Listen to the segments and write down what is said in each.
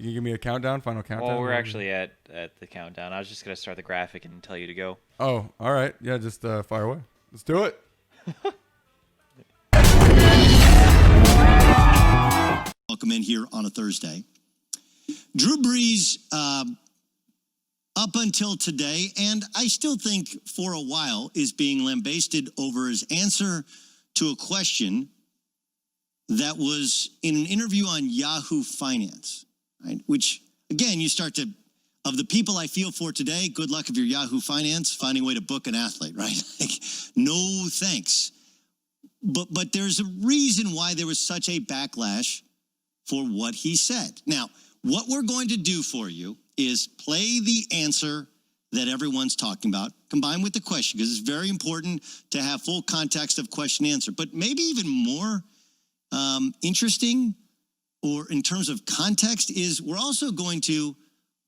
You can give me a countdown, final countdown? Well, we're actually at the countdown. I was just going to start the graphic and tell you to go. Oh, all right. Yeah, just fire away. Let's do it. Welcome in here on a Thursday. Drew Brees, up until today, and I still think for a while, is being lambasted over his answer to a question that was in an interview on Yahoo Finance, right? Which, again, you start to, of the people I feel for today, good luck if you're Yahoo Finance, finding a way to book an athlete, right? Like, no thanks. But there's a reason why there was such a backlash for what he said. Now, what we're going to do for you is play the answer that everyone's talking about, combined with the question, because it's very important to have full context of question answer. But maybe even more interesting, or in terms of context, is we're also going to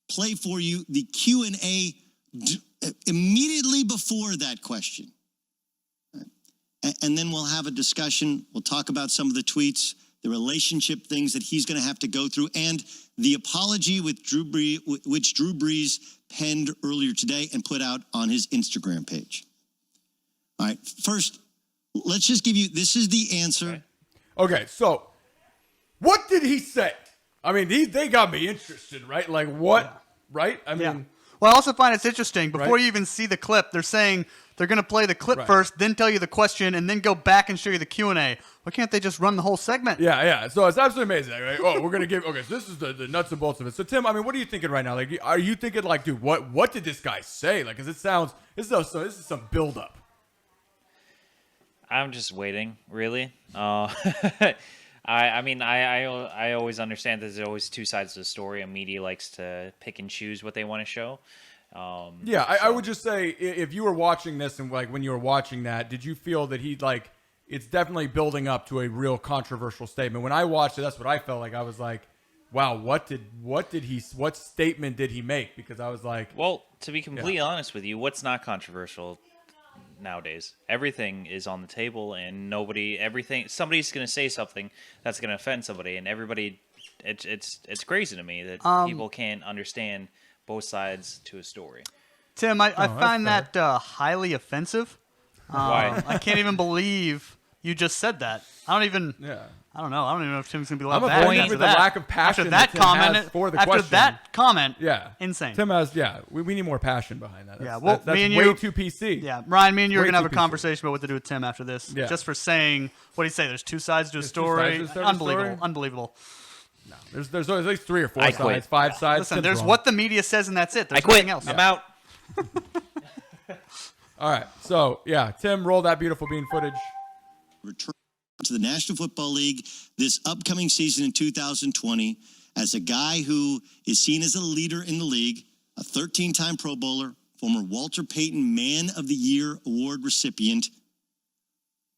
play for you the Q&A immediately before that question. And then we'll have a discussion. We'll talk about some of the tweets, the relationship things that he's going to have to go through, and the apology which Drew Brees penned earlier today and put out on his Instagram page. All right, first, let's just give you, this is the answer. Okay, so what did he say? I mean, they got me interested, right? Like what, right? I mean... Well, I also find it's interesting. Before you even see the clip, they're saying they're going to play the clip first, then tell you the question, and then go back and show you the Q&A. Why can't they just run the whole segment? Yeah. So it's absolutely amazing. Right? Oh, we're going to give... Okay, so this is the nuts and bolts of it. So, Tim, I mean, what are you thinking right now? Like, are you thinking, like, dude, what did this guy say? Like, because it sounds... This is some buildup. I'm just waiting, really. I mean, I always understand that there's always two sides to the story, and media likes to pick and choose what they want to show. I would just say, if you were watching this and like when you were watching that, did you feel that he like it's definitely building up to a real controversial statement? When I watched it, that's what I felt like. I was like, wow, what statement did he make? Because I was like, well, to be completely honest with you, what's not controversial nowadays? Everything is on the table, and somebody's going to say something that's going to offend somebody, and everybody, it's crazy to me that people can't understand both sides to a story. Tim, I find that highly offensive. Why? I can't even believe you just said that. I don't even know. I don't even know if Tim's going to be allowed I'm offended with the lack of passion that Tim has for the question. After that comment, insane. Tim has, we need more passion behind that. That's me and way too PC. Yeah, Ryan, me and you are going to have a conversation about what to do with Tim after this. Just for saying, what did he say? There's two sides to a story. Unbelievable. No, there's at least 3 or 4 sides, 5 sides. Listen, Tim's there's wrong. what the media says, and that's it. There's I quit. Nothing else. I'm out. All right, so Tim, roll that beautiful bean footage. Return to the National Football League this upcoming season in 2020 as a guy who is seen as a leader in the league, a 13-time Pro Bowler, former Walter Payton Man of the Year Award recipient.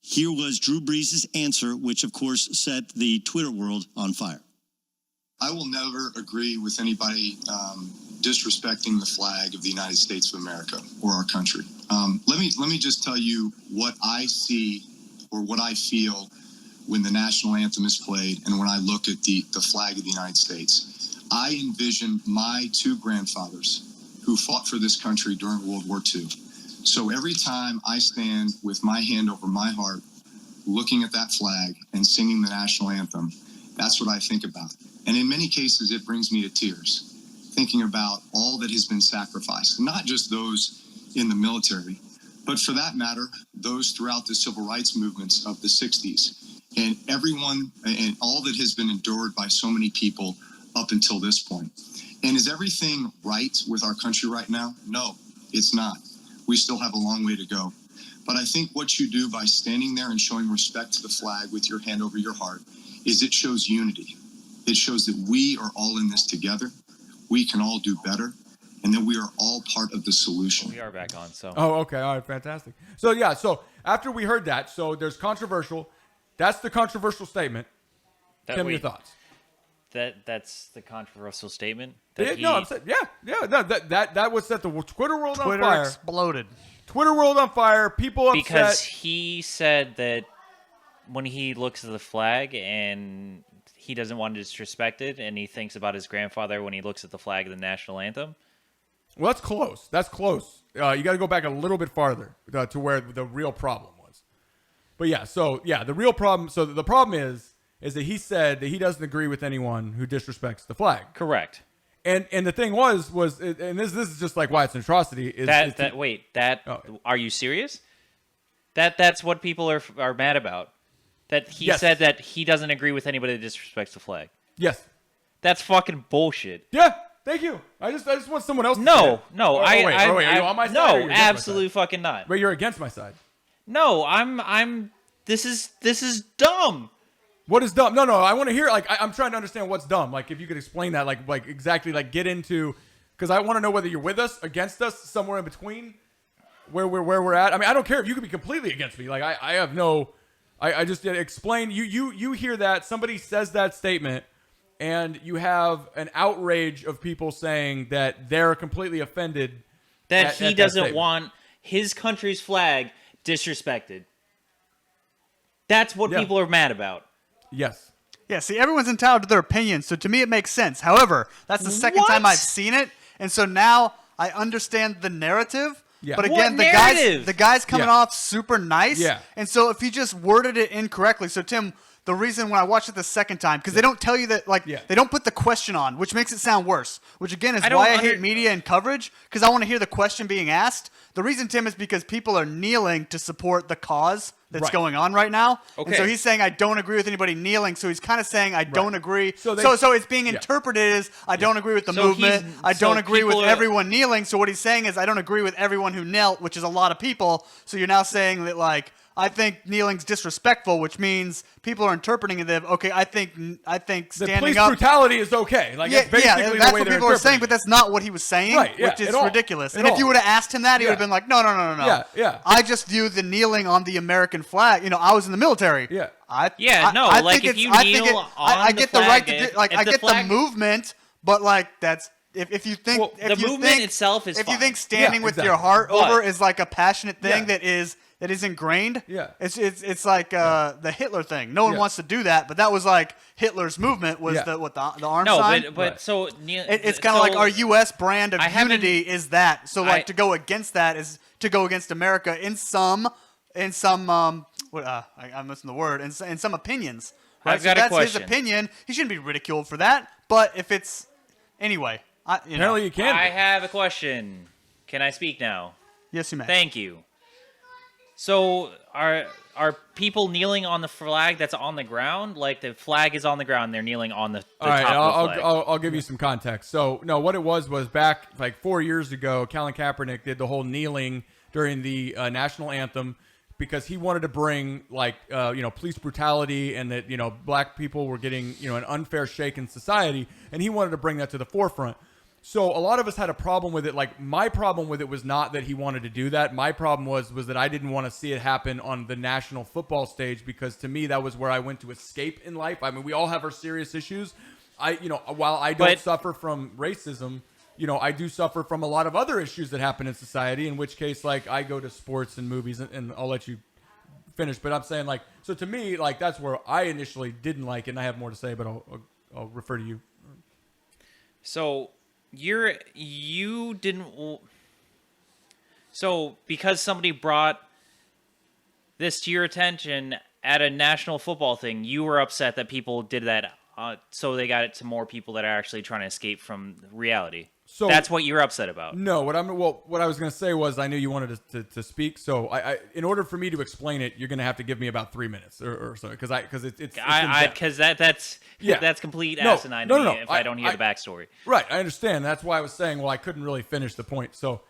Here was Drew Brees' answer, which, of course, set the Twitter world on fire. I will never agree with anybody disrespecting the flag of the United States of America or our country. Let me just tell you what I see or what I feel when the national anthem is played and when I look at the flag of the United States. I envision my 2 grandfathers who fought for this country during World War II. So every time I stand with my hand over my heart, looking at that flag and singing the national anthem, that's what I think about. And in many cases, it brings me to tears, thinking about all that has been sacrificed, not just those in the military, but for that matter, those throughout the civil rights movements of the 60s, and everyone and all that has been endured by so many people up until this point. And is everything right with our country right now? No, it's not. We still have a long way to go. But I think what you do by standing there and showing respect to the flag with your hand over your heart is it shows unity. It shows that we are all in this together. We can all do better, and that we are all part of the solution. We are back on, so. Oh, okay. All right, fantastic. So, so after we heard that, so there's controversial. That's the controversial statement. Tim, your thoughts? That's the controversial statement? I'm saying, that would set the Twitter world on fire. Twitter exploded. Twitter world on fire. People upset. Because he said that when he looks at the flag and he doesn't want to disrespect it, and he thinks about his grandfather when he looks at the flag of the national anthem. Well, that's close. That's close. You got to go back a little bit farther to where the real problem was. But the real problem. So the problem is that he said that he doesn't agree with anyone who disrespects the flag. Correct. And the thing was, and this is just like why it's an atrocity. Are you serious? That's what people are mad about. That he said that he doesn't agree with anybody that disrespects the flag. Yes. That's fucking bullshit. Yeah. Thank you. I just want someone else. No. Are you on my side? No, absolutely fucking not. But you're against my side. No, I'm. This is dumb. What is dumb? No. I want to hear. Like, I'm trying to understand what's dumb. Like, if you could explain that. Like exactly. Like, get into. Because I want to know whether you're with us, against us, somewhere in between, where we're at. I mean, I don't care if you could be completely against me. Like, I have no. I just explain. You hear that somebody says that statement. And you have an outrage of people saying that they're completely offended. That he doesn't want his country's flag disrespected. That's what people are mad about. Yes. Yeah, see, everyone's entitled to their opinion, so to me it makes sense. However, that's the second time I've seen it, and so now I understand the narrative. Yeah. But again, the guy's coming off super nice. Yeah. And so if he just worded it incorrectly, so Tim, the reason when I watched it the second time, because they don't tell you that, they don't put the question on, which makes it sound worse. Which again is why I hate media and coverage, because I want to hear the question being asked. The reason, Tim, is because people are kneeling to support the cause that's going on right now. Okay. And so he's saying, I don't agree with anybody kneeling. So he's kind of saying, I don't agree. So it's being interpreted as, I don't agree with the movement. I don't agree with everyone kneeling. So what he's saying is, I don't agree with everyone who knelt, which is a lot of people. So you're now saying that, like, I think kneeling's disrespectful, which means people are interpreting it that, okay, I think standing police up. brutality is okay. Like, that's basically that's the way what people are saying, but that's not what he was saying, which is ridiculous. And if you would have asked him that, he would have been like, no. Yeah. I just view the kneeling on the American flag. You know, I was in the military. Yeah. I get the right to do, like, I get the movement, but like that's. If you think the movement itself is if fine. You think standing with your heart over is like a passionate thing that is ingrained, it's like the Hitler thing. No one wants to do that, but that was like Hitler's movement was the arm sign. No, but so it's kind of like our U.S. brand of unity is that. So like to go against that is to go against America in some I'm missing the word in some opinions. Right? I've got a question. His opinion. He shouldn't be ridiculed for that. But if it's anyway. Apparently you can. I have a question. Can I speak now? Yes, you may. Thank you. So are people kneeling on the flag that's on the ground? Like the flag is on the ground, they're kneeling on the top of the flag. I'll give you some context. So no, what it was back like 4 years ago, Colin Kaepernick did the whole kneeling during the national anthem because he wanted to bring police brutality and that black people were getting an unfair shake in society, and he wanted to bring that to the forefront. So a lot of us had a problem with it. Like, my problem with it was not that he wanted to do that. My problem was that I didn't want to see it happen on the national football stage, because to me that was where I went to escape in life. I mean, we all have our serious issues. While I don't suffer from racism, I do suffer from a lot of other issues that happen in society, in which case, like, I go to sports and movies, and I'll let you finish. But I'm saying, like, so to me, like, that's where I initially didn't like it, and I have more to say, but I'll refer to you. So So because somebody brought this to your attention at a national football thing, you were upset that people did that, so they got it to more people that are actually trying to escape from reality. So that's what you're upset about. No, what I was going to say was, I knew you wanted to speak, so I in order for me to explain it, you're going to have to give me about 3 minutes or so, because that's complete asinine to me if I don't hear the backstory. Right, I understand. That's why I was saying, well, I couldn't really finish the point. So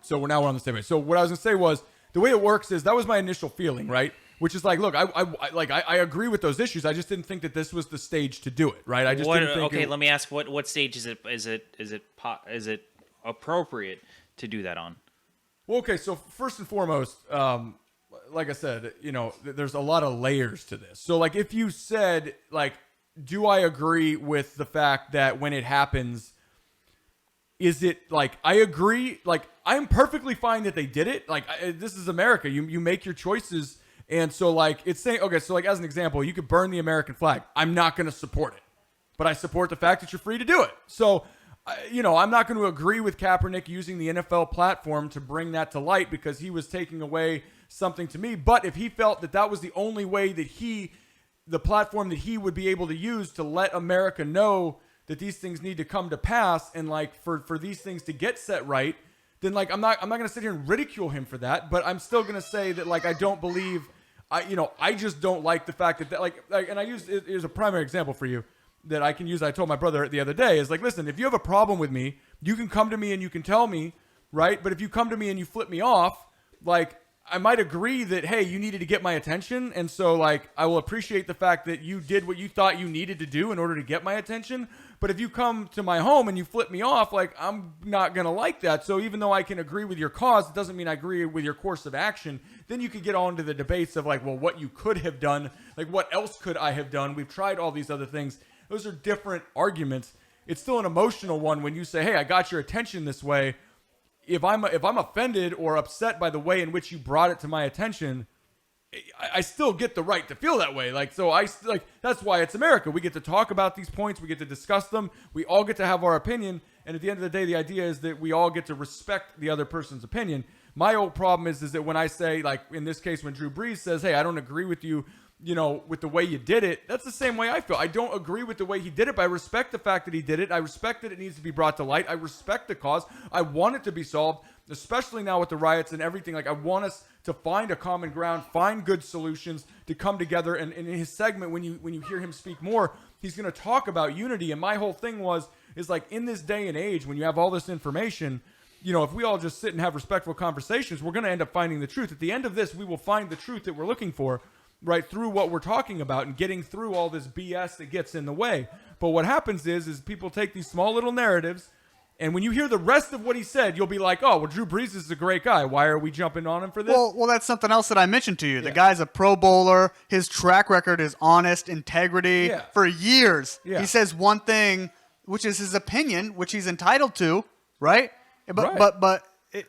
so we're on the same page. So what I was going to say was, the way it works is, that was my initial feeling, right? Which is like, look, I agree with those issues. I just didn't think that this was the stage to do it, right? I just didn't think. Okay, let me ask, what stage is it appropriate to do that on? Well, okay, so first and foremost, like I said, there's a lot of layers to this. So, like, if you said, like, do I agree with the fact that when it happens, is it like, I agree, like, I'm perfectly fine that they did it. Like, this is America. You make your choices. And so like it's saying, okay, so like as an example, you could burn the American flag. I'm not going to support it, but I support the fact that you're free to do it. So, I'm not going to agree with Kaepernick using the NFL platform to bring that to light because he was taking away something to me. But if he felt that that was the only way that the platform that he would be able to use to let America know that these things need to come to pass and like for these things to get set right, then like I'm not going to sit here and ridicule him for that, but I'm still going to say that like I don't believe I just don't like the fact that like and I use it as a primary example for you that I can use. I told my brother the other day is like, listen, if you have a problem with me, you can come to me and you can tell me, right? But if you come to me and you flip me off, like I might agree that, hey, you needed to get my attention. And so like, I will appreciate the fact that you did what you thought you needed to do in order to get my attention. But if you come to my home and you flip me off, like I'm not going to like that. So even though I can agree with your cause, it doesn't mean I agree with your course of action. Then you could get on to the debates of like, well, what you could have done, like what else could I have done? We've tried all these other things. Those are different arguments. It's still an emotional one when you say, hey, I got your attention this way. If I'm offended or upset by the way in which you brought it to my attention, I still get the right to feel that way. Like, so that's why it's America. We get to talk about these points. We get to discuss them. We all get to have our opinion. And at the end of the day, the idea is that we all get to respect the other person's opinion. My old problem is that when I say, like in this case, when Drew Brees says, hey, I don't agree with you, with the way you did it, that's the same way I feel. I don't agree with the way he did it, but I respect the fact that he did it. I respect that it needs to be brought to light. I respect the cause. I want it to be solved, especially now with the riots and everything. Like, I want us to find a common ground, find good solutions to come together. And in his segment, when you hear him speak more, he's going to talk about unity. And my whole thing is like, in this day and age, when you have all this information, if we all just sit and have respectful conversations, we're going to end up finding the truth. At the end of this, we will find the truth that we're looking for, right, through what we're talking about and getting through all this BS that gets in the way. But what happens is people take these small little narratives, and when you hear the rest of what he said, you'll be like, oh, well, Drew Brees is a great guy. Why are we jumping on him for this? Well, that's something else that I mentioned to you. The guy's a Pro Bowler. His track record is honest integrity for years. Yeah. He says one thing, which is his opinion, which he's entitled to, right? But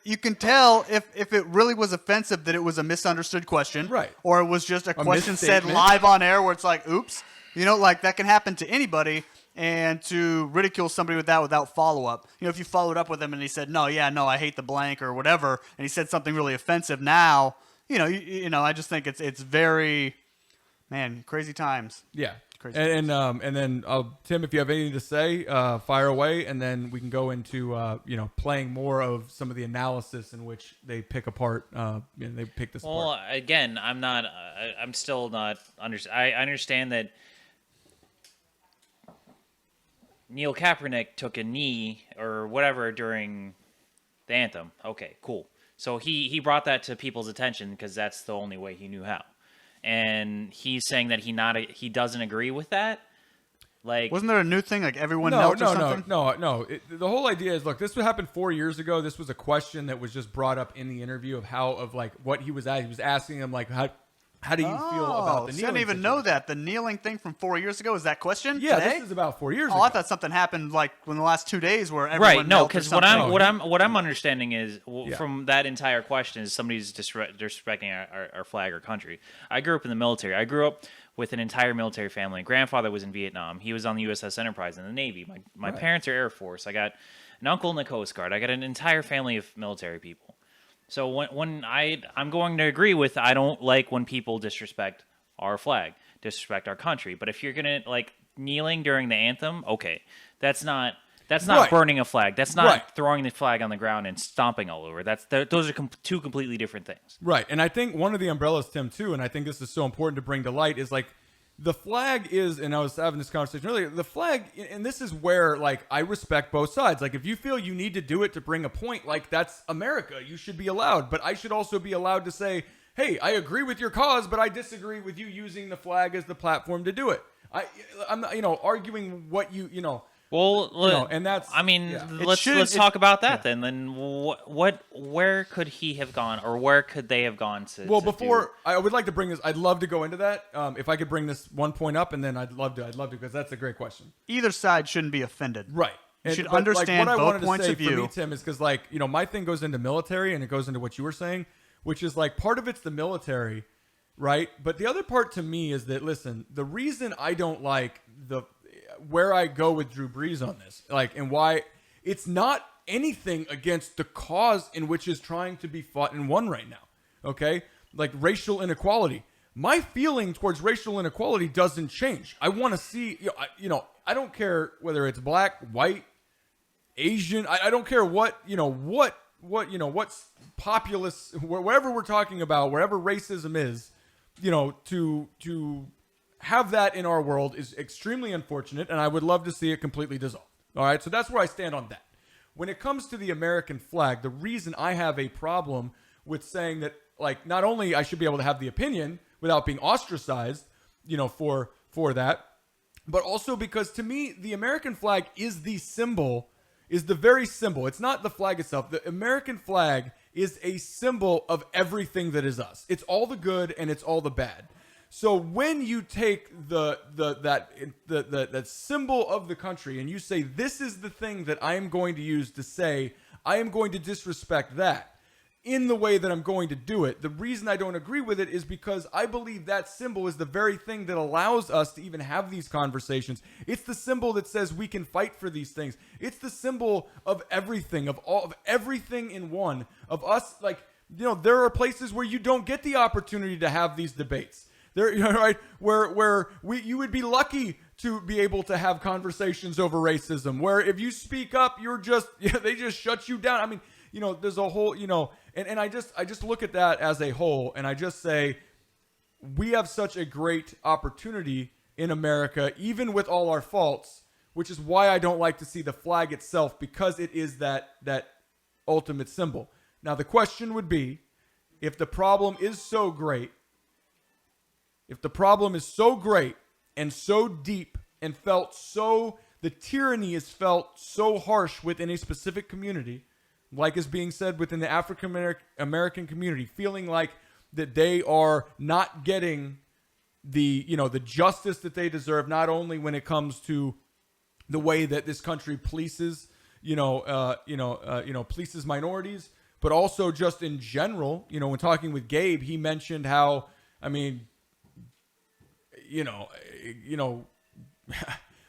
you can tell if it really was offensive that it was a misunderstood question, right? Or it was just a question said live on air where it's like, oops, like that can happen to anybody. And to ridicule somebody with that without follow-up. If you followed up with him and he said, no, I hate the blank or whatever, and he said something really offensive now, I just think it's very, man, crazy times. Yeah. And then Tim, if you have anything to say, fire away, and then we can go into playing more of some of the analysis in which they pick apart. They pick this apart. Well, again, I'm still not I understand that Neil Kaepernick took a knee or whatever during the anthem. Okay, cool. So he brought that to people's attention because that's the only way he knew how. And he's saying that he doesn't agree with that. Like, wasn't there a new thing like everyone knelt or something? No. The whole idea is, look, this happened 4 years ago. This was a question that was just brought up in the interview of what he was asking. He was asking him like, how do you feel about the kneeling? I didn't even know that. The kneeling thing from 4 years ago, is that question? Yeah, today? This is about 4 years ago. I thought something happened like in the last 2 days where everyone right. No, because what I'm understanding is from that entire question is somebody's disrespecting our flag or country. I grew up in the military. I grew up with an entire military family. Grandfather was in Vietnam. He was on the USS Enterprise in the Navy. My parents are Air Force. I got an uncle in the Coast Guard. I got an entire family of military people. So when I'm going to agree with, I don't like when people disrespect our flag, disrespect our country. But if you're gonna like kneeling during the anthem, okay, that's not burning a flag. That's not throwing the flag on the ground and stomping all over. Those are two completely different things. Right, and I think one of the umbrellas, Tim, too, and I think this is so important to bring to light is like the flag is, and I was having this conversation earlier, the flag, and this is where, like, I respect both sides. Like, if you feel you need to do it to bring a point, like, that's America. You should be allowed. But I should also be allowed to say, hey, I agree with your cause, but I disagree with you using the flag as the platform to do it. I'm not, arguing what Well, and that's. I mean, let's talk about that then. Then where could he have gone, or where could they have gone to? Well, I would like to bring this. I'd love to go into that. If I could bring this one point up, and then I'd love to because that's a great question. Either side shouldn't be offended, right? You should understand both points of view. For me, Tim, is because my thing goes into military, and it goes into what you were saying, which is like part of it's the military. right? But the other part to me is that, listen, the reason I don't like where I go with Drew Brees on this, like, and why it's not anything against the cause in which is trying to be fought and won right now, okay? Like racial inequality. My feeling towards racial inequality doesn't change. I want to see, I don't care whether it's black, white, Asian. I don't care what's populist, wherever we're talking about, wherever racism is, to have that in our world is extremely unfortunate, and I would love to see it completely dissolved. All right, so that's where I stand on that. When it comes to the American flag, the reason I have a problem with saying that, like, not only I should be able to have the opinion without being ostracized, for that, but also because to me, the American flag is the very symbol. It's not the flag itself. The American flag is a symbol of everything that is us. It's all the good and it's all the bad. So when you take that symbol of the country and you say, this is the thing that I am going to use to say, I am going to disrespect that in the way that I'm going to do it. The reason I don't agree with it is because I believe that symbol is the very thing that allows us to even have these conversations. It's the symbol that says we can fight for these things. It's the symbol of everything, of everything in one, of us. Like, there are places where you don't get the opportunity to have these debates. There, right, where you would be lucky to be able to have conversations over racism, where if you speak up, they just shut you down. I mean, there's a whole, and I just look at that as a whole, and I just say, we have such a great opportunity in America, even with all our faults, which is why I don't like to see the flag itself, because it is that ultimate symbol. Now, the question would be, if the problem is so great, and so deep and the tyranny is felt so harsh within a specific community, like is being said within the African American community, feeling like that they are not getting the justice that they deserve, not only when it comes to the way that this country polices, polices minorities, but also just in general. When talking with Gabe, he mentioned how,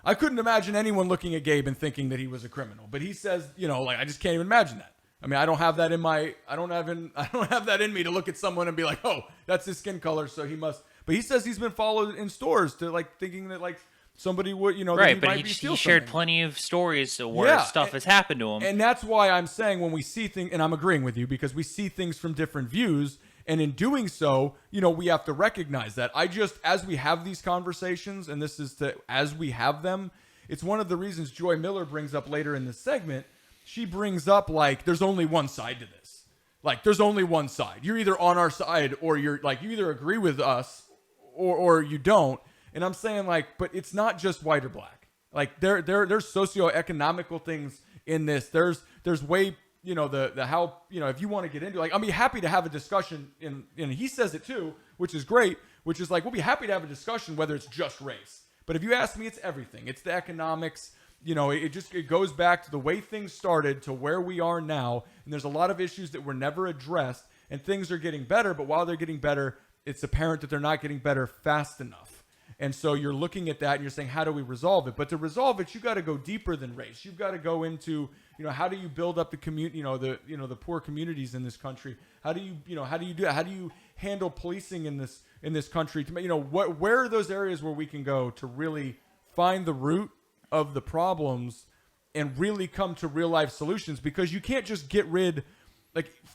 I couldn't imagine anyone looking at Gabe and thinking that he was a criminal. But he says, I just can't even imagine that. I don't have that I don't have that in me to look at someone and be like, oh, that's his skin color, so he must. But he says he's been followed in stores to thinking that somebody would, right. But he shared plenty of stories where stuff has happened to him. And that's why I'm saying when we see things, and I'm agreeing with you, because we see things from different views. And in doing so, we have to recognize that. As we have these conversations, and this is as we have them, it's one of the reasons Joy Miller brings up later in this segment. She brings up, there's only one side to this. There's only one side. You're either on our side or you either agree with us or you don't. And I'm saying, but it's not just white or black. There's socioeconomical things in this. There's way, if you want to get into I'll be happy to have a discussion and he says it too, which is great, which is we'll be happy to have a discussion whether it's just race. But if you ask me, it's everything. It's the economics. It goes back to the way things started to where we are now. And there's a lot of issues that were never addressed, and things are getting better. But while they're getting better, it's apparent that they're not getting better fast enough. And so you're looking at that and you're saying, how do we resolve it? But to resolve it, you got to go deeper than race. You've got to go into, how do you build up the community, the poor communities in this country? How do you do that? How do you handle policing in this country? Where are those areas where we can go to really find the root of the problems and really come to real life solutions? Because you can't just get rid,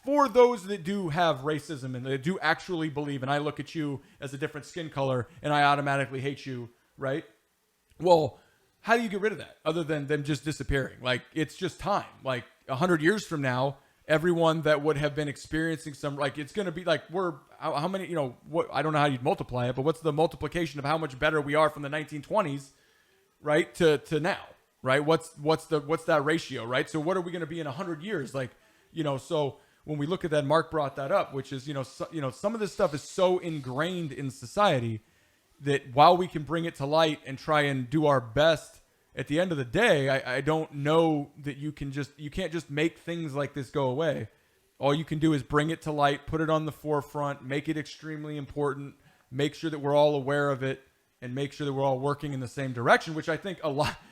for those that do have racism and that do actually believe, and I look at you as a different skin color and I automatically hate you, right? Well, how do you get rid of that other than them just disappearing? It's just time. 100 years from now, everyone that would have been experiencing some, it's going to be how many, what, I don't know how you'd multiply it, but what's the multiplication of how much better we are from the 1920s, right, to now, right? What's that ratio, right? So what are we going to be in 100 years? So when we look at that, Mark brought that up, which is, some of this stuff is so ingrained in society that while we can bring it to light and try and do our best, at the end of the day, I don't know that you can't just make things like this go away. All you can do is bring it to light, put it on the forefront, make it extremely important, make sure that we're all aware of it, and make sure that we're all working in the same direction, which I think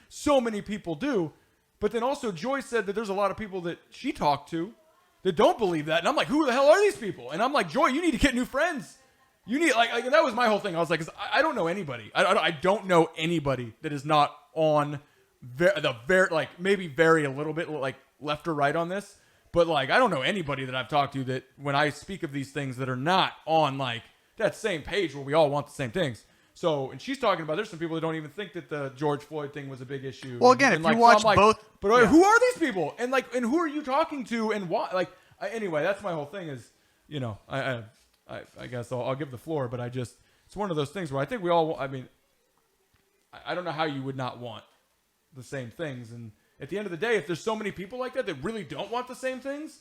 so many people do. But then also Joy said that there's a lot of people that she talked to that don't believe that. And I'm like, who the hell are these people? And I'm like, Joy, you need to get new friends. You need, like that was my whole thing. I was like, I don't know anybody. I don't know anybody that is not on maybe very a little bit like left or right on this. But like, I don't know anybody that I've talked to that when I speak of these things that are not on like that same page where we all want the same things. So, and she's talking about there's some people that don't even think that the George Floyd thing was a big issue. Well, again, if you watch both, but who are these people? And like, and who are you talking to? And why? Like, anyway, that's my whole thing. Is I guess I'll give the floor, but it's one of those things where I think we all. I mean, I don't know how you would not want the same things. And at the end of the day, if there's so many people like that really don't want the same things,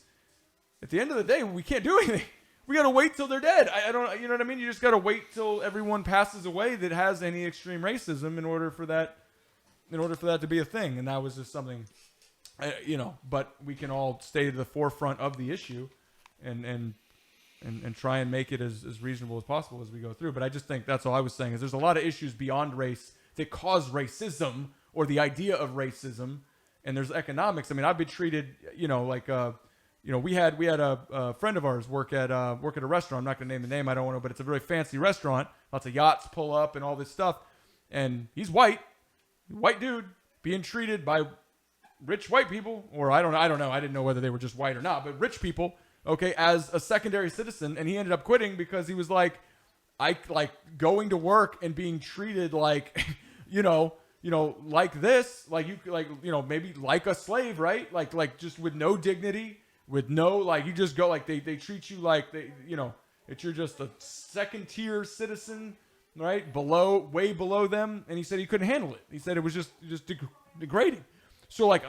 at the end of the day, we can't do anything. We got to wait till they're dead. I don't, you know what I mean? You just got to wait till everyone passes away that has any extreme racism in order for that to be a thing. And that was just something, but we can all stay to the forefront of the issue and try and make it as reasonable as possible as we go through. But I just think that's all I was saying is there's a lot of issues beyond race that cause racism or the idea of racism. And there's economics. I mean, I've been treated, we had a friend of ours work at a restaurant. I'm not going to name the name. I don't want to, but it's a very fancy restaurant. Lots of yachts pull up and all this stuff. And he's white dude being treated by rich white people, or I don't know. I didn't know whether they were just white or not, but rich people, okay, as a secondary citizen. And he ended up quitting because he was like, I like going to work and being treated like, like this, like you, like, maybe like a slave, right? Like just with no dignity. With no, like, you just go, like, they treat you like, that you're just a second-tier citizen, right? Way below them. And he said he couldn't handle it. He said it was just degrading. So, like,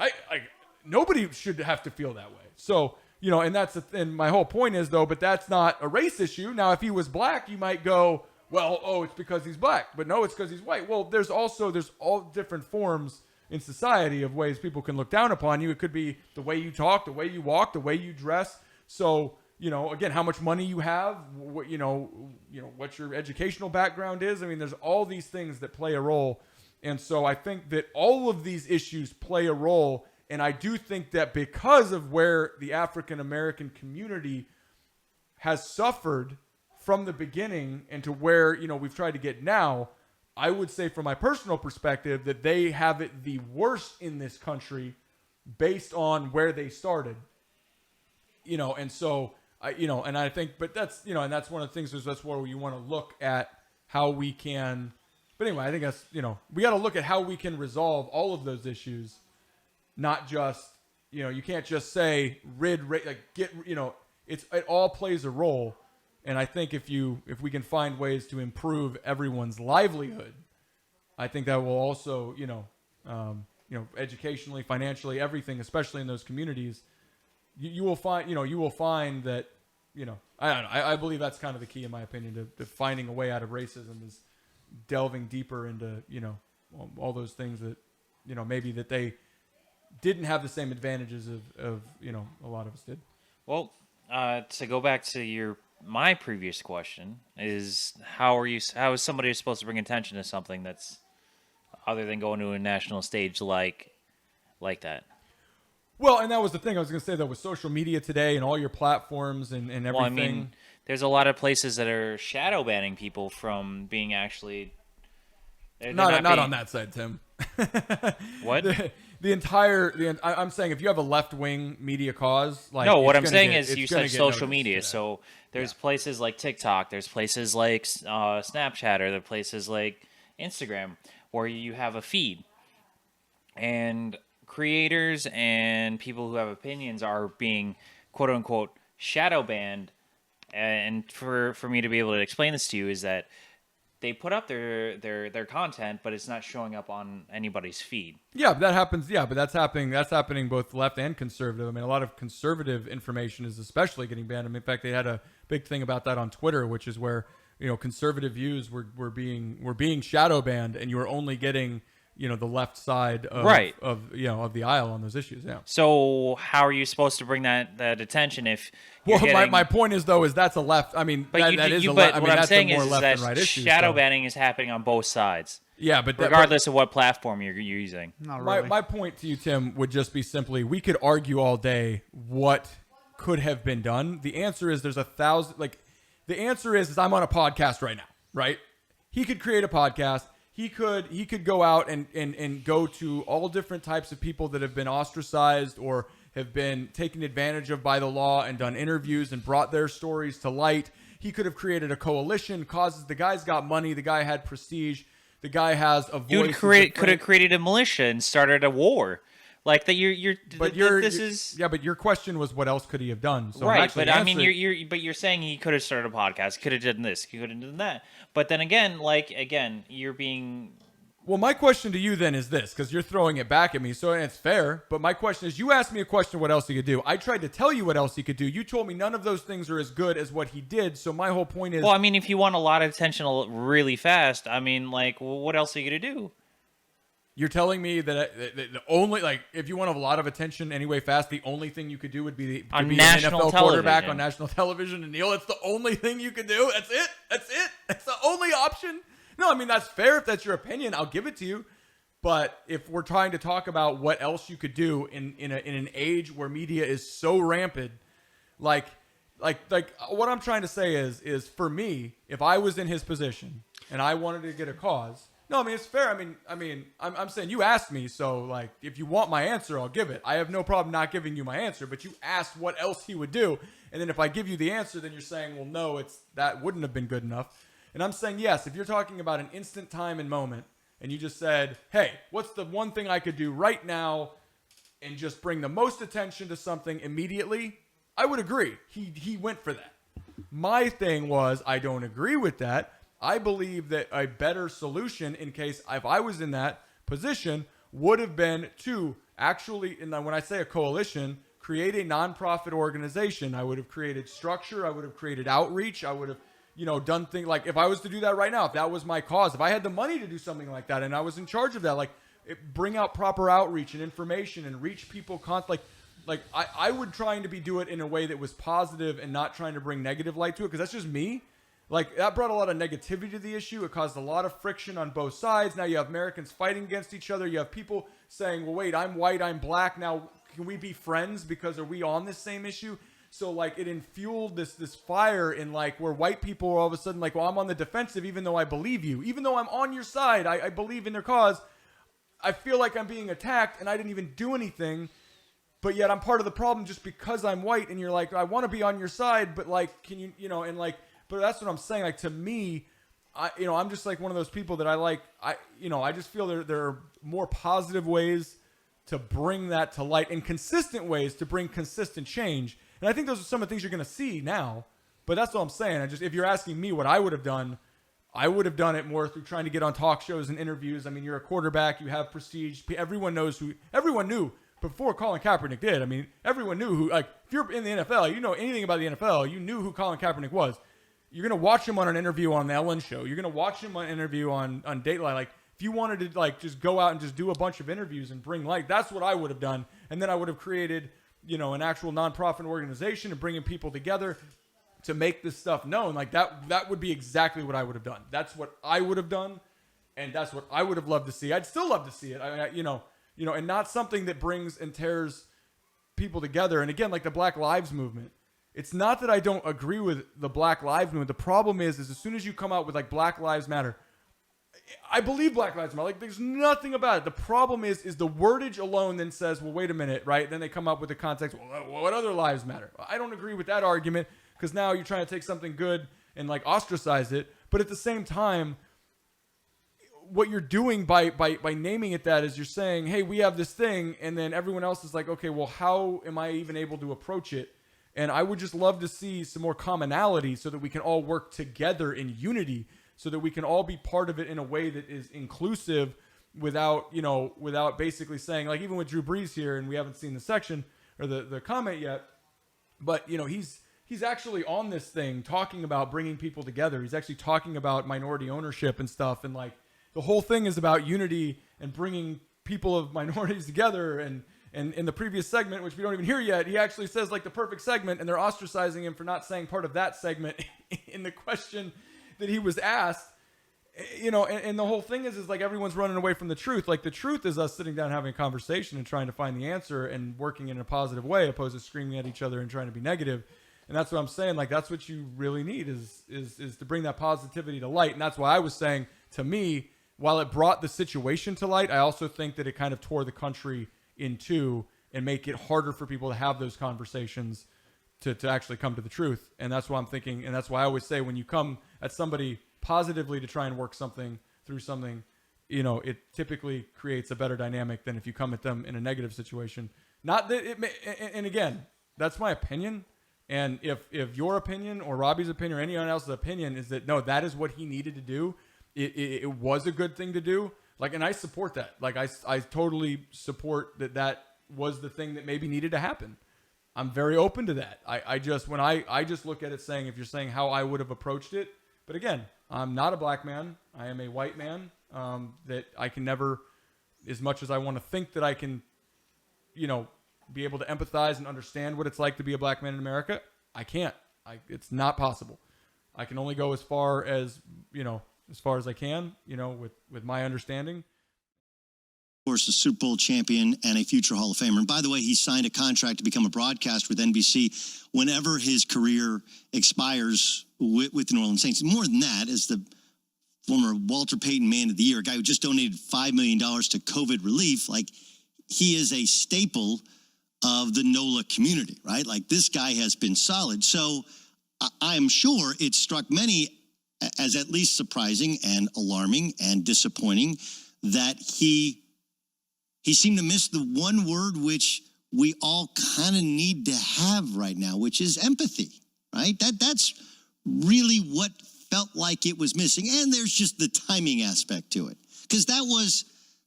nobody should have to feel that way. So, and my whole point is, though, but that's not a race issue. Now, if he was black, you might go, well, it's because he's black. But no, it's because he's white. Well, there's all different forms in society of ways people can look down upon you. It could be the way you talk, the way you walk, the way you dress. So, again, how much money you have, what your educational background is. I mean, there's all these things that play a role. And so I think that all of these issues play a role. And I do think that because of where the African American community has suffered from the beginning and to where, we've tried to get now, I would say from my personal perspective that they have it the worst in this country based on where they started, and so and I think, but that's, and that's one of the things is that's where you want to look at how we can, but anyway, I think that's, we got to look at how we can resolve all of those issues, not just, you can't just say it all plays a role. And I think if we can find ways to improve everyone's livelihood, I think that will also, educationally, financially, everything, especially in those communities, you will find that, I don't know. I believe that's kind of the key, in my opinion, to finding a way out of racism is delving deeper into, all those things that, maybe that they didn't have the same advantages of a lot of us did. Well, to go back to my previous question is how is somebody supposed to bring attention to something that's other than going to a national stage like that? Well, and that was the thing I was going to say, though, with social media today and all your platforms and everything. Well, I mean, there's a lot of places that are shadow banning people from being actually. Not on that side, Tim. What? I'm saying if you have a left-wing media cause, like no, what I'm saying is you said social media, so there's places like TikTok, there's places like Snapchat, or there are places like Instagram where you have a feed, and creators and people who have opinions are being quote unquote shadow banned. And for me to be able to explain this to you is that they put up their content, but it's not showing up on anybody's feed. Yeah, that happens. Yeah, but that's happening. That's happening both left and conservative. I mean, a lot of conservative information is especially getting banned. I mean, in fact, they had a big thing about that on Twitter, which is where conservative views were being shadow banned, and you were only getting the left side of, of the aisle on those issues. Yeah. So how are you supposed to bring that attention if? My point is though that's a left. I mean, but what I'm saying is that shadow banning is happening on both sides. Yeah, but regardless of what platform you're using. Not really. My point to you, Tim, would just be simply we could argue all day what could have been done. The answer is there's 1,000. The answer is I'm on a podcast right now, right? He could create a podcast. He could go out and go to all different types of people that have been ostracized or have been taken advantage of by the law and done interviews and brought their stories to light. He could have created a coalition. The guy's got money. The guy had prestige. The guy has a voice. Could have created a militia and started a war. Like that, but your question was what else could he have done? So right, but I mean, you're saying he could have started a podcast, could have done this, he could have done that. But then again, you're being. Well, my question to you then is this, because you're throwing it back at me, so it's fair. But my question is, you asked me a question, what else he could do? I tried to tell you what else he could do. You told me none of those things are as good as what he did. So my whole point is, well, I mean, if you want a lot of attention really fast, I mean, what else are you gonna do? You're telling me that the only, if you want a lot of attention anyway fast, the only thing you could do would be an NFL quarterback on national television. And Neil, that's the only thing you could do. That's it. That's the only option. No, I mean, that's fair. If that's your opinion, I'll give it to you. But if we're trying to talk about what else you could do in an age where media is so rampant, like what I'm trying to say is for me, if I was in his position and I wanted to get a cause. No, I mean, it's fair. I'm saying you asked me, so if you want my answer, I'll give it. I have no problem not giving you my answer, but you asked what else he would do. And then if I give you the answer, then you're saying, well, no, that wouldn't have been good enough. And I'm saying, yes, if you're talking about an instant time and moment, and you just said, hey, what's the one thing I could do right now and just bring the most attention to something immediately, I would agree. He went for that. My thing was, I don't agree with that. I believe that a better solution in case if I was in that position would have been to actually, and when I say a coalition, create a nonprofit organization. I would have created structure. I would have created outreach. I would have, done things if I was to do that right now, if that was my cause, if I had the money to do something like that and I was in charge of that, bring out proper outreach and information and reach people I would trying to do it in a way that was positive and not trying to bring negative light to it. Cause that's just me. That brought a lot of negativity to the issue. It caused a lot of friction on both sides. Now you have Americans fighting against each other. You have people saying, well, wait, I'm white, I'm black. Now, can we be friends because are we on this same issue? So, it infueled this fire in, where white people are all of a sudden well, I'm on the defensive even though I believe you. Even though I'm on your side, I believe in their cause. I feel like I'm being attacked and I didn't even do anything. But yet I'm part of the problem just because I'm white. And you're I want to be on your side, but, can you, But that's what I'm saying. To me, I'm just one of those people that I just feel there are more positive ways to bring that to light and consistent ways to bring consistent change. And I think those are some of the things you're going to see now. But that's what I'm saying. If you're asking me what I would have done, I would have done it more through trying to get on talk shows and interviews. I mean, you're a quarterback. You have prestige. Everyone knew before Colin Kaepernick did. I mean, everyone knew who, if you're in the NFL, you know anything about the NFL, you knew who Colin Kaepernick was. You're going to watch him on an interview on the Ellen Show. You're going to watch him on an interview on Dateline. If you wanted to, just go out and just do a bunch of interviews and bring light, that's what I would have done. And then I would have created, an actual nonprofit organization and bringing people together to make this stuff known. That would be exactly what I would have done. That's what I would have done. And that's what I would have loved to see. I'd still love to see it. And not something that brings and tears people together. And again, the Black Lives Movement. It's not that I don't agree with the Black Lives Movement. The problem is as soon as you come out with Black Lives Matter, I believe Black Lives Matter. There's nothing about it. The problem is the wordage alone then says, well, wait a minute, right? Then they come up with the context, well, what other lives matter? I don't agree with that argument because now you're trying to take something good and ostracize it. But at the same time, what you're doing by naming it that is you're saying, hey, we have this thing. And then everyone else is okay, well, how am I even able to approach it? And I would just love to see some more commonality so that we can all work together in unity so that we can all be part of it in a way that is inclusive without basically saying, even with Drew Brees here, and we haven't seen the section or the comment yet, but, he's actually on this thing talking about bringing people together. He's actually talking about minority ownership and stuff. And the whole thing is about unity and bringing people of minorities together. And in the previous segment, which we don't even hear yet, he actually says like the perfect segment, and they're ostracizing him for not saying part of that segment in the question that he was asked. You know, and the whole thing is like everyone's running away from the truth. Like the truth is us sitting down having a conversation and trying to find the answer and working in a positive way, opposed to screaming at each other and trying to be negative. And that's what I'm saying. Like that's what you really need is to bring that positivity to light. And that's why I was saying, to me, while it brought the situation to light, I also think that it kind of tore the country in two and make it harder for people to have those conversations to actually come to the truth. And that's why I'm thinking, and that's why I always say when you come at somebody positively to try and work something through something, you know, it typically creates a better dynamic than if you come at them in a negative situation. Not that it may, and again, that's my opinion. And if your opinion or Robbie's opinion or anyone else's opinion is that, no, that is what he needed to do, it was a good thing to do. Like, and I support that. Like, I totally support that was the thing that maybe needed to happen. I'm very open to that. I just look at it saying, if you're saying how I would have approached it, but again, I'm not a black man. I am a white man, that I can never, as much as I want to think that I can, you know, be able to empathize and understand what it's like to be a black man in America, I can't. It's not possible. I can only go as far as I can, you know, with my understanding. Of course, a Super Bowl champion and a future Hall of Famer. And by the way, he signed a contract to become a broadcaster with NBC whenever his career expires with the New Orleans Saints. More than that, as the former Walter Payton Man of the Year, a guy who just donated $5 million to COVID relief, like, he is a staple of the NOLA community, right? Like, this guy has been solid. So I am sure it struck many as at least surprising and alarming and disappointing that he seemed to miss the one word which we all kind of need to have right now, which is empathy, right? That's really what felt like it was missing. And there's just the timing aspect to it, because that was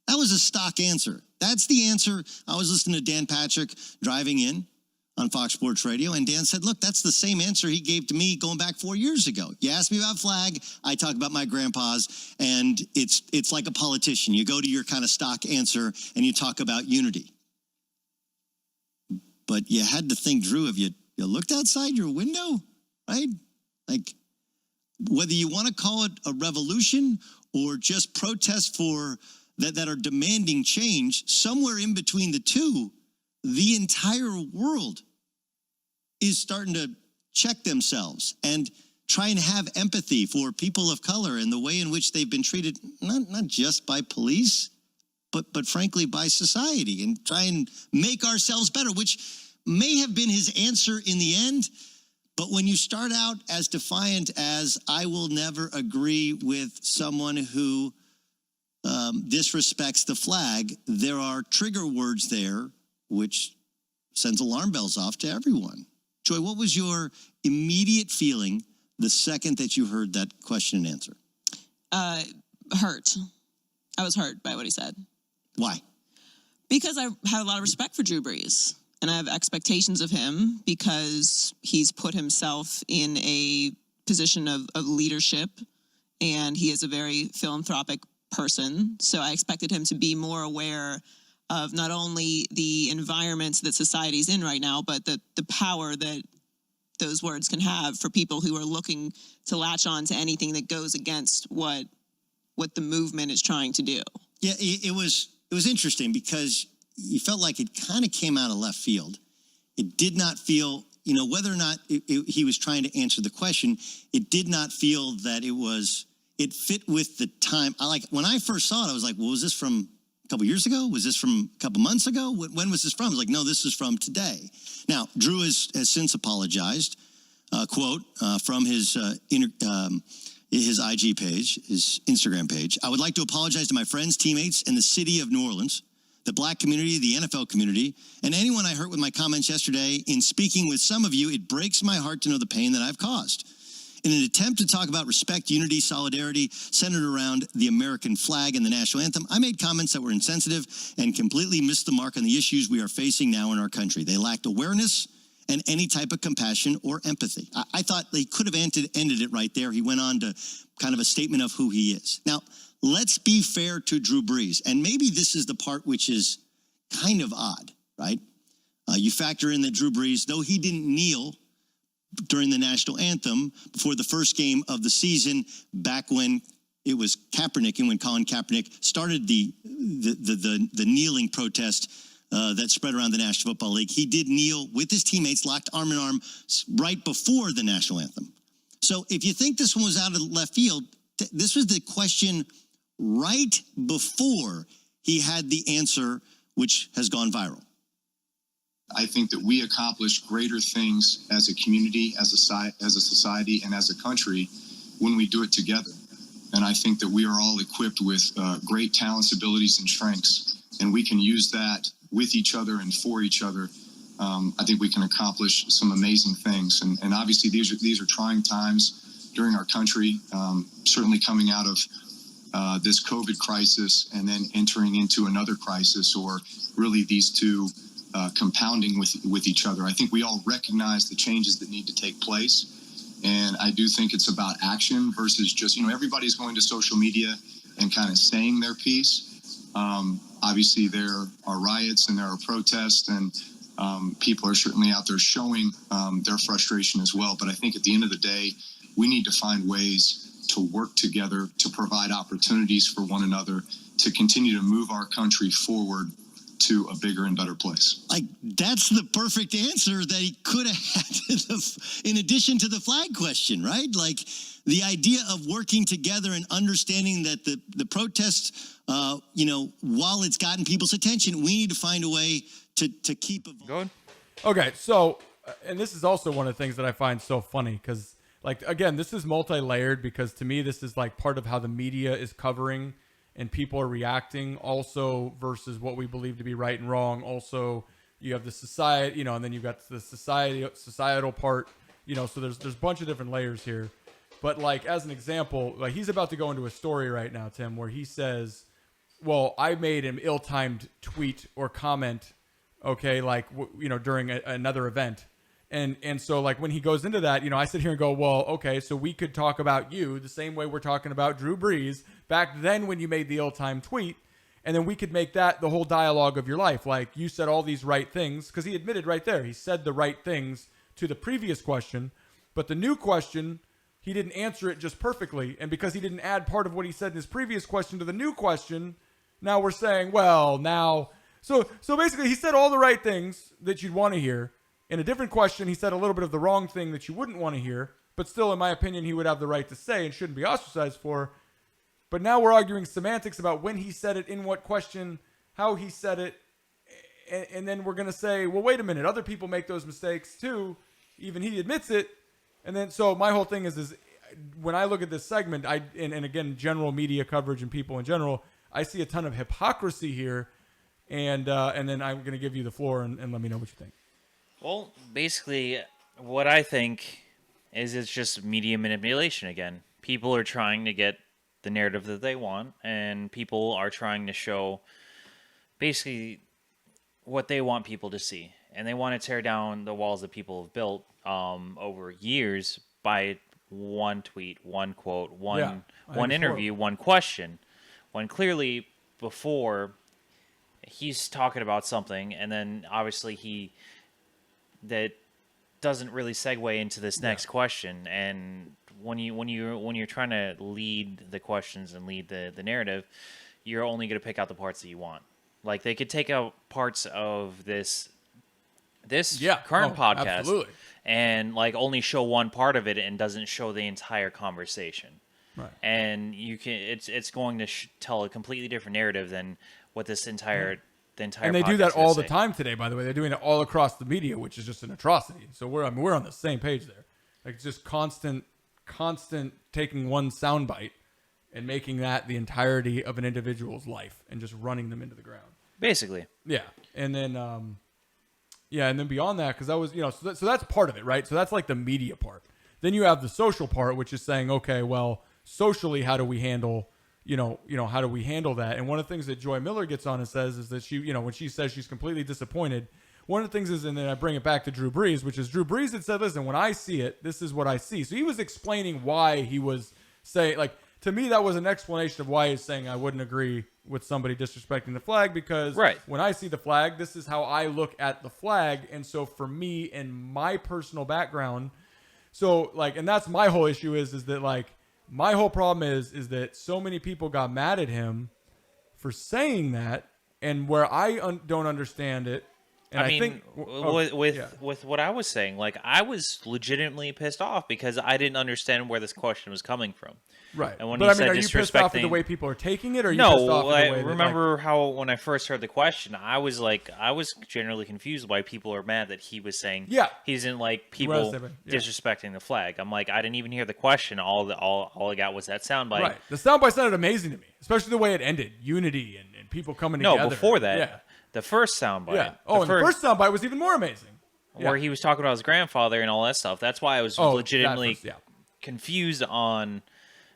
a stock answer. That's the answer. I was listening to Dan Patrick driving in on Fox Sports Radio, and Dan said, look, that's the same answer he gave to me going back 4 years ago. You asked me about flag, I talk about my grandpa's, and it's like a politician. You go to your kind of stock answer, and you talk about unity. But you had to think, Drew, have you looked outside your window, right? Like, whether you want to call it a revolution or just protests for that are demanding change, somewhere in between the two, the entire world is starting to check themselves and try and have empathy for people of color and the way in which they've been treated, not just by police, but frankly by society, and try and make ourselves better, which may have been his answer in the end. But when you start out as defiant as, I will never agree with someone who disrespects the flag, there are trigger words there which sends alarm bells off to everyone. Joy, what was your immediate feeling the second that you heard that question and answer? Hurt. I was hurt by what he said. Why? Because I have a lot of respect for Drew Brees, and I have expectations of him because he's put himself in a position of leadership, and he is a very philanthropic person. So I expected him to be more aware of not only the environments that society's in right now, but the power that those words can have for people who are looking to latch on to anything that goes against what the movement is trying to do. Yeah, it was interesting because you felt like it kind of came out of left field. It did not feel, whether or not he was trying to answer the question, it did not feel that it fit with the time. When I first saw it, I was like, well, was this from a couple years ago? Was this from a couple months ago? When was this from? I was like, no, this is from today. Now, Drew has since apologized. Quote from his IG page, his Instagram page. I would like to apologize to my friends, teammates, and the city of New Orleans, the black community, the NFL community, and anyone I hurt with my comments yesterday. In speaking with some of you, it breaks my heart to know the pain that I've caused. In an attempt to talk about respect, unity, solidarity, centered around the American flag and the national anthem, I made comments that were insensitive and completely missed the mark on the issues we are facing now in our country. They lacked awareness and any type of compassion or empathy. I thought they could have ended it right there. He went on to kind of a statement of who he is. Now, let's be fair to Drew Brees. And maybe this is the part which is kind of odd, right? You factor in that Drew Brees, though he didn't kneel during the national anthem before the first game of the season, back when it was Kaepernick and when Colin Kaepernick started the kneeling protest that spread around the National Football League, he did kneel with his teammates, locked arm in arm, right before the national anthem. So if you think this one was out of left field, this was the question right before he had the answer, which has gone viral. I think that we accomplish greater things as a community, as a society, and as a country when we do it together. And I think that we are all equipped with great talents, abilities, and strengths, and we can use that with each other and for each other. I think we can accomplish some amazing things. And obviously, these are trying times during our country, certainly coming out of this COVID crisis and then entering into another crisis, or really these two compounding with each other. I think we all recognize the changes that need to take place. And I do think it's about action versus just, everybody's going to social media and kind of saying their piece. Obviously, there are riots and there are protests, and people are certainly out there showing their frustration as well. But I think at the end of the day, we need to find ways to work together, to provide opportunities for one another, to continue to move our country forward to a bigger and better place. Like, that's the perfect answer that he could have had in addition to the flag question, right? Like, the idea of working together and understanding that the protest, while it's gotten people's attention, we need to find a way to keep it. Go ahead. Okay, so, and this is also one of the things that I find so funny, because, like, again, this is multi-layered, because to me, this is like part of how the media is covering and people are reacting also versus what we believe to be right and wrong. Also, you have the society, and then you've got the societal part, so there's a bunch of different layers here. But like, as an example, like, he's about to go into a story right now, Tim, where he says, well, I made an ill-timed tweet or comment, okay, like, during another event. And so, like, when he goes into that, I sit here and go, well, okay, so we could talk about you the same way we're talking about Drew Brees back then when you made the ill-timed tweet, and then we could make that the whole dialogue of your life. Like, you said all these right things, because he admitted right there, he said the right things to the previous question, but the new question, he didn't answer it just perfectly, and because he didn't add part of what he said in his previous question to the new question, now we're saying, well, now... So basically, he said all the right things that you'd want to hear. In a different question, he said a little bit of the wrong thing that you wouldn't want to hear, but still, in my opinion, he would have the right to say and shouldn't be ostracized for. But now we're arguing semantics about when he said it, in what question, how he said it, and then we're going to say, well, wait a minute, other people make those mistakes too, even he admits it. And then, so my whole thing is when I look at this segment, and again, general media coverage and people in general, I see a ton of hypocrisy here, and then I'm going to give you the floor and let me know what you think. Well, basically, what I think is it's just media manipulation again. People are trying to get the narrative that they want, and people are trying to show basically what they want people to see. And they want to tear down the walls that people have built over years by one tweet, one quote, one interview, one question. When clearly before he's talking about something, and then obviously that doesn't really segue into this next question. And when you're trying to lead the questions and lead the narrative, you're only going to pick out the parts that you want. Like, they could take out parts of this current podcast, absolutely, and like only show one part of it and doesn't show the entire conversation. Right. And it's going to tell a completely different narrative than what this entire and they do that all the time today, by the way. They're doing it all across the media, which is just an atrocity. So we're on the same page there. Like, it's just constant taking one soundbite and making that the entirety of an individual's life and just running them into the ground. Basically. Yeah. And then, and then beyond that, because that was, so that's part of it, right? So that's like the media part. Then you have the social part, which is saying, okay, well, socially, how do we handle how do we handle that? And one of the things that Joy Miller gets on and says is that she, when she says she's completely disappointed, one of the things is, and then I bring it back to Drew Brees, which is Drew Brees had said, listen, when I see it, this is what I see. So he was explaining why he was saying, like, to me, that was an explanation of why he's saying I wouldn't agree with somebody disrespecting the flag, because when I see the flag, this is how I look at the flag. And so for me and my personal background, so like, and that's my whole issue is that like, my whole problem is that so many people got mad at him for saying that, and where I don't understand it. And I think with what I was saying, like I was legitimately pissed off because I didn't understand where this question was coming from. Right. And when but I mean, said are you pissed off at the way people are taking it, or are you no? pissed off at the way remember how when I first heard the question, I was generally confused why people are mad that he was saying he doesn't like people disrespecting the flag. I'm like, I didn't even hear the question. All I got was that soundbite. Right. The soundbite sounded amazing to me, especially the way it ended. Unity and people coming together. No, before that, the first soundbite. Yeah. Oh, the first soundbite was even more amazing. Where he was talking about his grandfather and all that stuff. That's why I was legitimately confused on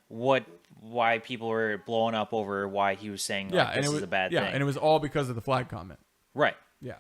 why people were blowing up over why he was saying this is a bad thing. Yeah, and it was all because of the flag comment. Right. Yeah.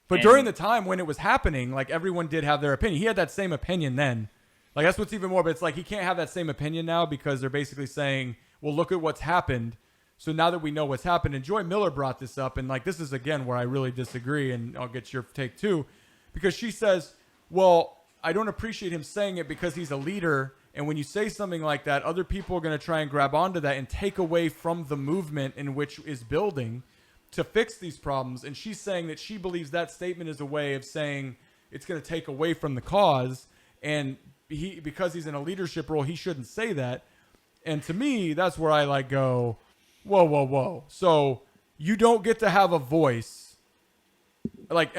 But during the time when it was happening, like everyone did have their opinion. He had that same opinion then. Like that's what's even more, but it's like he can't have that same opinion now because they're basically saying, well, look at what's happened. So now that we know what's happened, and Joy Miller brought this up, and like this is again where I really disagree, and I'll get your take too, because she says, well, I don't appreciate him saying it because he's a leader, and when you say something like that, other people are going to try and grab onto that and take away from the movement in which is building to fix these problems. And she's saying that she believes that statement is a way of saying it's going to take away from the cause, and because he's in a leadership role, he shouldn't say that. And to me, that's where I like go, whoa. So you don't get to have a voice, like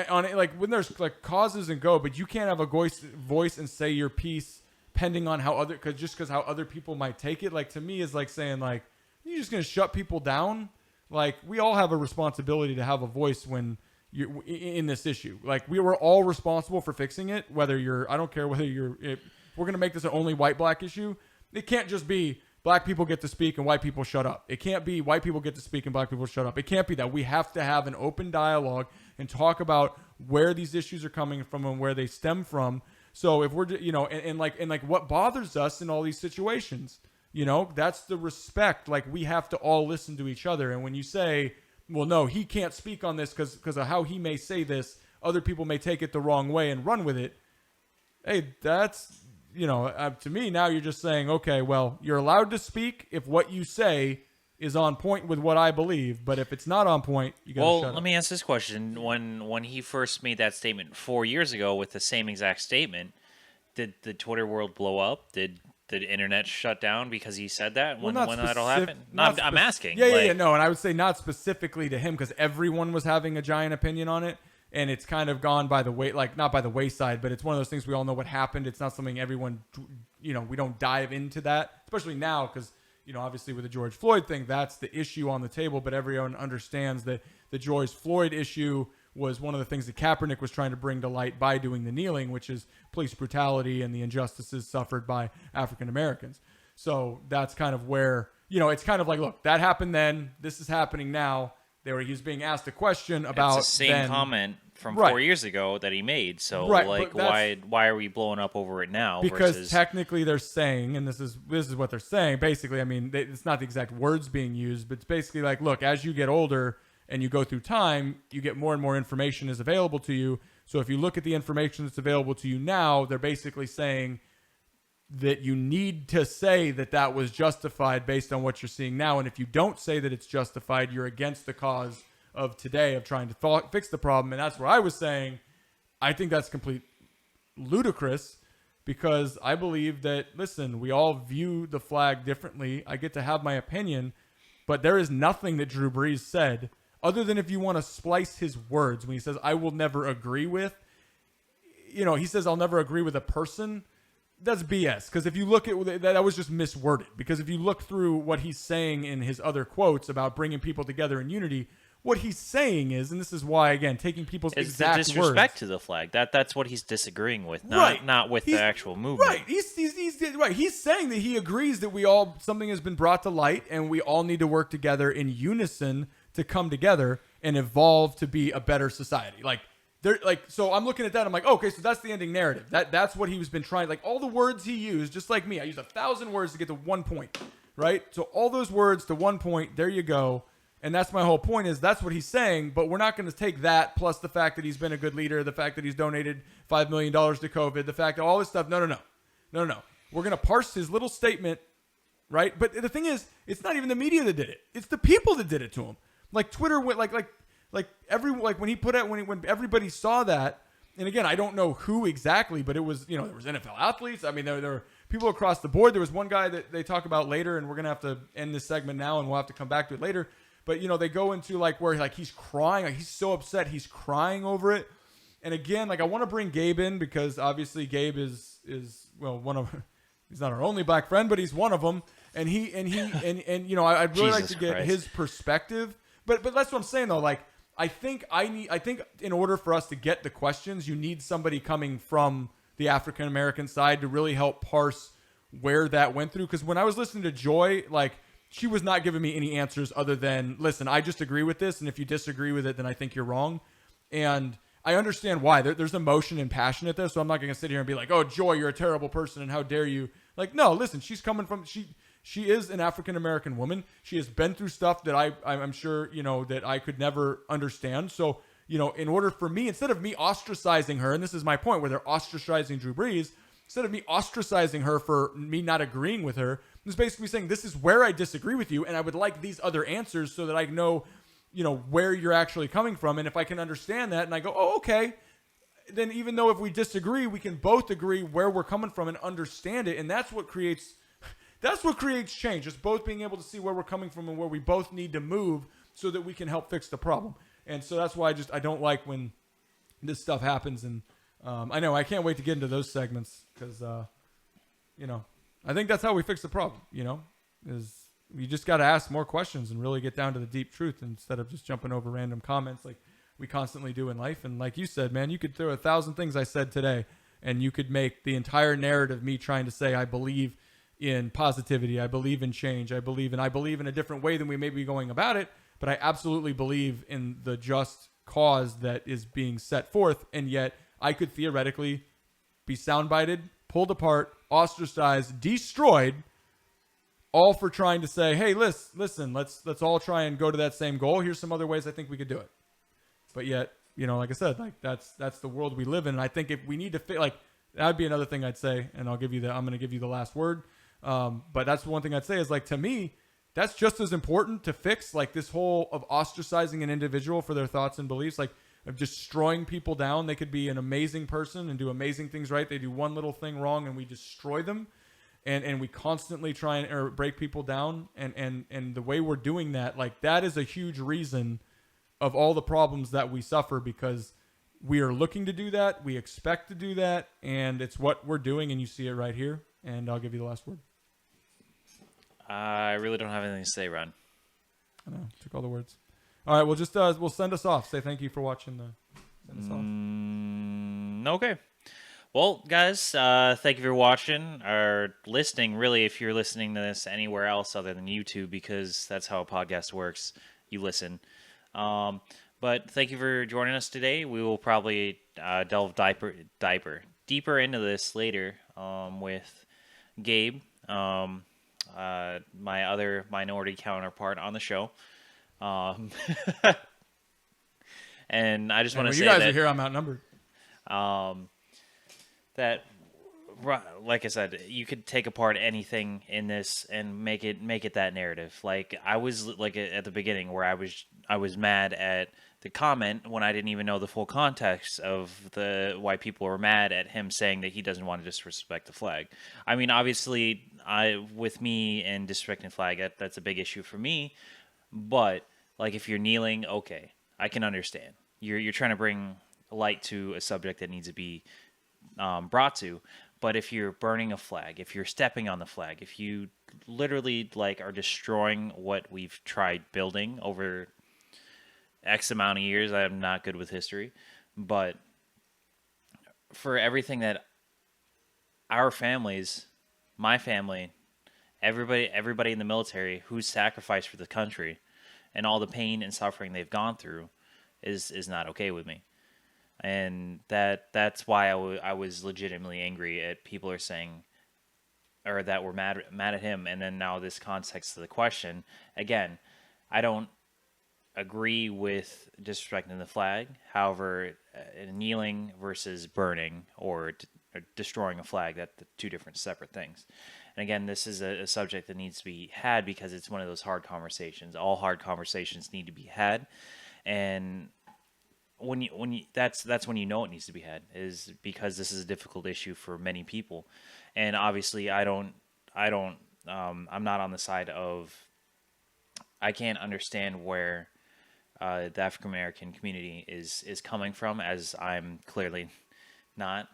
when there's like causes and go, but you can't have a voice and say your piece pending on how because how other people might take it. Like to me is like saying like, you're just gonna shut people down. Like we all have a responsibility to have a voice when you're in this issue. Like we were all responsible for fixing it. I don't care whether we're gonna make this an only white-black issue. It can't just be black people get to speak and white people shut up. It can't be white people get to speak and black people shut up. It can't be that. We have to have an open dialogue and talk about where these issues are coming from and where they stem from. So if we're, and what bothers us in all these situations, that's the respect. Like we have to all listen to each other. And when you say, well, no, he can't speak on this because of how he may say this, other people may take it the wrong way and run with it. Hey, that's, to me now you're just saying, okay, well, you're allowed to speak if what you say is on point with what I believe, but if it's not on point, you gotta shut up. Let me ask this question: when he first made that statement 4 years ago with the same exact statement, did the Twitter world blow up? Did the internet shut down because he said that? When that all happened? I'm asking. Yeah, no, and I would say not specifically to him because everyone was having a giant opinion on it. And it's kind of gone by the way, like not by the wayside, but it's one of those things we all know what happened. It's not something everyone, we don't dive into that, especially now because, obviously with the George Floyd thing, that's the issue on the table. But everyone understands that the George Floyd issue was one of the things that Kaepernick was trying to bring to light by doing the kneeling, which is police brutality and the injustices suffered by African Americans. So that's kind of where, it's kind of like, look, that happened then. This is happening now. He was being asked a question about it's the same comment from 4 years ago that he made. So why are we blowing up over it now? Because technically they're saying, and this is what they're saying. Basically, I mean, it's not the exact words being used, but it's basically like, look, as you get older and you go through time, you get more and more information is available to you. So if you look at the information that's available to you now, they're basically saying that you need to say that was justified based on what you're seeing now. And if you don't say that it's justified, you're against the cause of today of trying to fix the problem. And that's where I was saying, I think that's complete ludicrous because I believe that, listen, we all view the flag differently. I get to have my opinion, but there is nothing that Drew Brees said other than if you want to splice his words when he says, I will never agree with, he says, I'll never agree with a person. That's BS. Because if you look at that was just misworded. Because if you look through what he's saying in his other quotes about bringing people together in unity, what he's saying is, and this is why, again, taking people's exact words. It's disrespect to the flag. That's what he's disagreeing with, not with the actual movement. Right. He's saying that he agrees that something has been brought to light and we all need to work together in unison to come together and evolve to be a better society. So I'm looking at that. I'm like, okay, so that's the ending narrative. That's what he's been trying. Like all the words he used, just like me, I used 1,000 words to get to one point. right? So all those words to one point, there you go. And that's my whole point is that's what he's saying, but we're not going to take that plus the fact that he's been a good leader, the fact that he's donated $5 million to COVID, the fact that all this stuff. No. We're going to parse his little statement, right? But the thing is, it's not even the media that did it. It's the people that did it to him. Like Twitter went when he put out, when everybody saw that, and again, I don't know who exactly, but it was, there was NFL athletes. I mean, there were people across the board. There was one guy that they talk about later, and we're going to have to end this segment now, and we'll have to come back to it later. But, they go into where he's crying, he's so upset, he's crying over it. And again, I want to bring Gabe in because obviously Gabe is one of, he's not our only black friend, but he's one of them. And I'd really like to get his perspective. But that's what I'm saying though. I think in order for us to get the questions, you need somebody coming from the African American side to really help parse where that went through. Because when I was listening to Joy, she was not giving me any answers other than, listen, I just agree with this, and if you disagree with it, then I think you're wrong. And I understand why. There's emotion and passion at this, so I'm not going to sit here and be like, oh, Joy, you're a terrible person, and how dare you. No, listen, she's coming from, she is an African-American woman. She has been through stuff that I'm sure, that I could never understand. So, in order for me, instead of me ostracizing her, and this is my point where they're ostracizing Drew Brees, instead of me ostracizing her for me not agreeing with her, it's basically saying this is where I disagree with you, and I would like these other answers so that I know, where you're actually coming from. And if I can understand that and I go, oh, okay, then even though if we disagree, we can both agree where we're coming from and understand it. And that's what creates change. It's both being able to see where we're coming from and where we both need to move so that we can help fix the problem. And so that's why I don't like when this stuff happens. And I know I can't wait to get into those segments because, I think that's how we fix the problem, is you just got to ask more questions and really get down to the deep truth instead of just jumping over random comments like we constantly do in life. And like you said, man, you could throw 1,000 things I said today and you could make the entire narrative me trying to say I believe in positivity, I believe in change, I believe in a different way than we may be going about it, but I absolutely believe in the just cause that is being set forth. And yet I could theoretically be soundbited, pulled apart, ostracized, destroyed, all for trying to say, hey, listen, let's all try and go to that same goal. Here's some other ways I think we could do it. But yet, like I said, that's the world we live in. And I think if we need to that'd be another thing I'd say, and I'm going to give you the last word. But that's one thing I'd say is to me, that's just as important to fix this whole of ostracizing an individual for their thoughts and beliefs, of destroying people down. They could be an amazing person and do amazing things right. They do one little thing wrong and we destroy them. And we constantly try and break people down. And the way we're doing that, that is a huge reason of all the problems that we suffer because we are looking to do that. We expect to do that. And it's what we're doing. And you see it right here. And I'll give you the last word. I really don't have anything to say, Ron. I know. Took all the words. All right, we'll send us off. Say thank you for watching. Send us off. Okay. Well, guys, thank you for watching or listening. Really, if you're listening to this anywhere else other than YouTube, because that's how a podcast works. You listen. But thank you for joining us today. We will probably delve deeper into this later with Gabe, my other minority counterpart on the show. And I just want to say you guys that, are here, I'm outnumbered. That, like I said, you could take apart anything in this and make it that narrative. I was at the beginning where I was mad at the comment when I didn't even know the full context of why people were mad at him saying that he doesn't want to disrespect the flag. I mean, obviously, with me and disrespecting the flag, that's a big issue for me. But if you're kneeling, okay, I can understand. You're trying to bring light to a subject that needs to be brought to. But if you're burning a flag, if you're stepping on the flag, if you literally are destroying what we've tried building over X amount of years, I am not good with history, but for everything that our families, my family, everybody in the military who's sacrificed for the country and all the pain and suffering they've gone through is not okay with me. And that's why I was legitimately angry at people are saying or that were mad at him, and then now this context of the question. Again, I don't agree with disrespecting the flag. However, kneeling versus burning or destroying a flag, that's two different separate things. And again, this is a subject that needs to be had because it's one of those hard conversations. All hard conversations need to be had, and that's when you know it needs to be had, is because this is a difficult issue for many people. And obviously I'm not on the side of, I can't understand where the African American community is coming from, as I'm clearly not.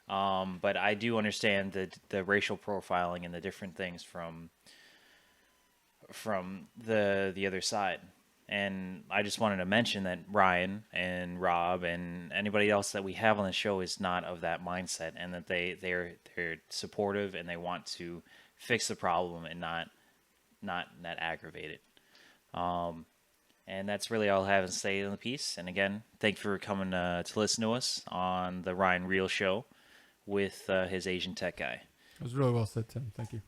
But I do understand the racial profiling and the different things from the other side. And I just wanted to mention that Ryan and Rob and anybody else that we have on the show is not of that mindset, and that they're supportive and they want to fix the problem and not aggravate it. And that's really all I have to say in the piece. And again, thank you for coming to listen to us on the Ryan Real Show with his Asian tech guy. It was really well said, Tim. Thank you.